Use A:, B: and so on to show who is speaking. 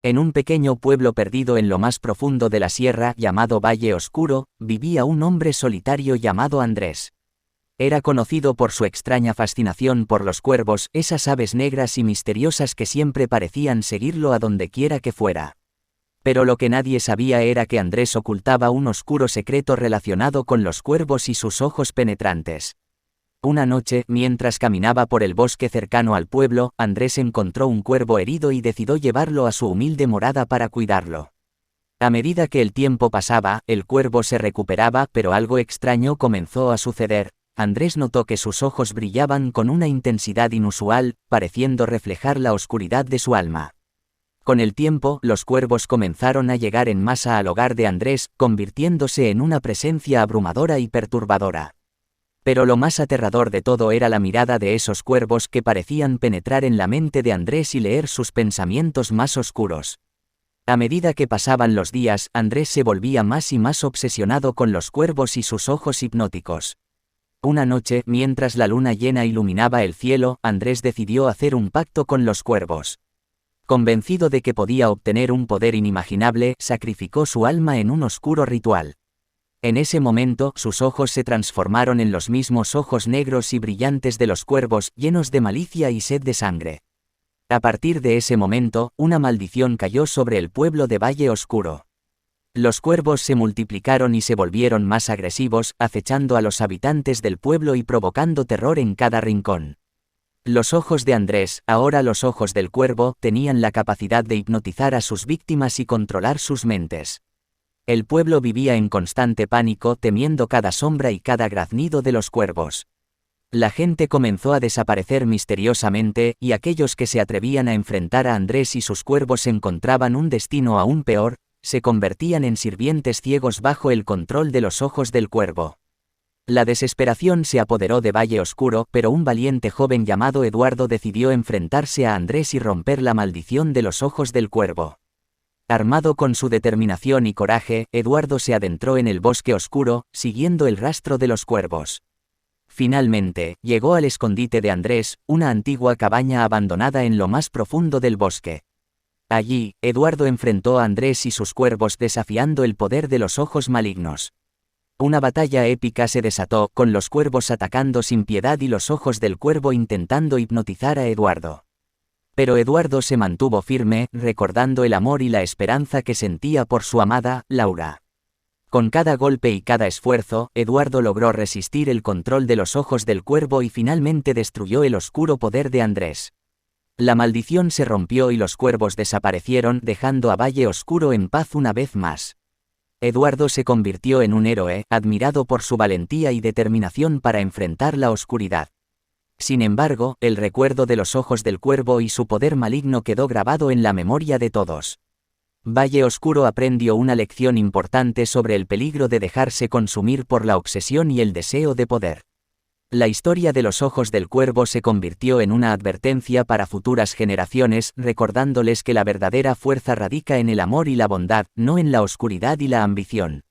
A: En un pequeño pueblo perdido en lo más profundo de la sierra, llamado Valle Oscuro, vivía un hombre solitario llamado Andrés. Era conocido por su extraña fascinación por los cuervos, esas aves negras y misteriosas que siempre parecían seguirlo a donde quiera que fuera. Pero lo que nadie sabía era que Andrés ocultaba un oscuro secreto relacionado con los cuervos y sus ojos penetrantes. Una noche, mientras caminaba por el bosque cercano al pueblo, Andrés encontró un cuervo herido y decidió llevarlo a su humilde morada para cuidarlo. A medida que el tiempo pasaba, el cuervo se recuperaba, pero algo extraño comenzó a suceder. Andrés notó que sus ojos brillaban con una intensidad inusual, pareciendo reflejar la oscuridad de su alma. Con el tiempo, los cuervos comenzaron a llegar en masa al hogar de Andrés, convirtiéndose en una presencia abrumadora y perturbadora. Pero lo más aterrador de todo era la mirada de esos cuervos que parecían penetrar en la mente de Andrés y leer sus pensamientos más oscuros. A medida que pasaban los días, Andrés se volvía más y más obsesionado con los cuervos y sus ojos hipnóticos. Una noche, mientras la luna llena iluminaba el cielo, Andrés decidió hacer un pacto con los cuervos. Convencido de que podía obtener un poder inimaginable, sacrificó su alma en un oscuro ritual. En ese momento, sus ojos se transformaron en los mismos ojos negros y brillantes de los cuervos, llenos de malicia y sed de sangre. A partir de ese momento, una maldición cayó sobre el pueblo de Valle Oscuro. Los cuervos se multiplicaron y se volvieron más agresivos, acechando a los habitantes del pueblo y provocando terror en cada rincón. Los ojos de Andrés, ahora los ojos del cuervo, tenían la capacidad de hipnotizar a sus víctimas y controlar sus mentes. El pueblo vivía en constante pánico, temiendo cada sombra y cada graznido de los cuervos. La gente comenzó a desaparecer misteriosamente, y aquellos que se atrevían a enfrentar a Andrés y sus cuervos encontraban un destino aún peor, se convertían en sirvientes ciegos bajo el control de los ojos del cuervo. La desesperación se apoderó de Valle Oscuro, pero un valiente joven llamado Eduardo decidió enfrentarse a Andrés y romper la maldición de los ojos del cuervo. Armado con su determinación y coraje, Eduardo se adentró en el bosque oscuro, siguiendo el rastro de los cuervos. Finalmente, llegó al escondite de Andrés, una antigua cabaña abandonada en lo más profundo del bosque. Allí, Eduardo enfrentó a Andrés y sus cuervos desafiando el poder de los ojos malignos. Una batalla épica se desató, con los cuervos atacando sin piedad y los ojos del cuervo intentando hipnotizar a Eduardo. Pero Eduardo se mantuvo firme, recordando el amor y la esperanza que sentía por su amada, Laura. Con cada golpe y cada esfuerzo, Eduardo logró resistir el control de los ojos del cuervo y finalmente destruyó el oscuro poder de Andrés. La maldición se rompió y los cuervos desaparecieron, dejando a Valle Oscuro en paz una vez más. Eduardo se convirtió en un héroe, admirado por su valentía y determinación para enfrentar la oscuridad. Sin embargo, el recuerdo de los ojos del cuervo y su poder maligno quedó grabado en la memoria de todos. Valle Oscuro aprendió una lección importante sobre el peligro de dejarse consumir por la obsesión y el deseo de poder. La historia de los ojos del cuervo se convirtió en una advertencia para futuras generaciones, recordándoles que la verdadera fuerza radica en el amor y la bondad, no en la oscuridad y la ambición.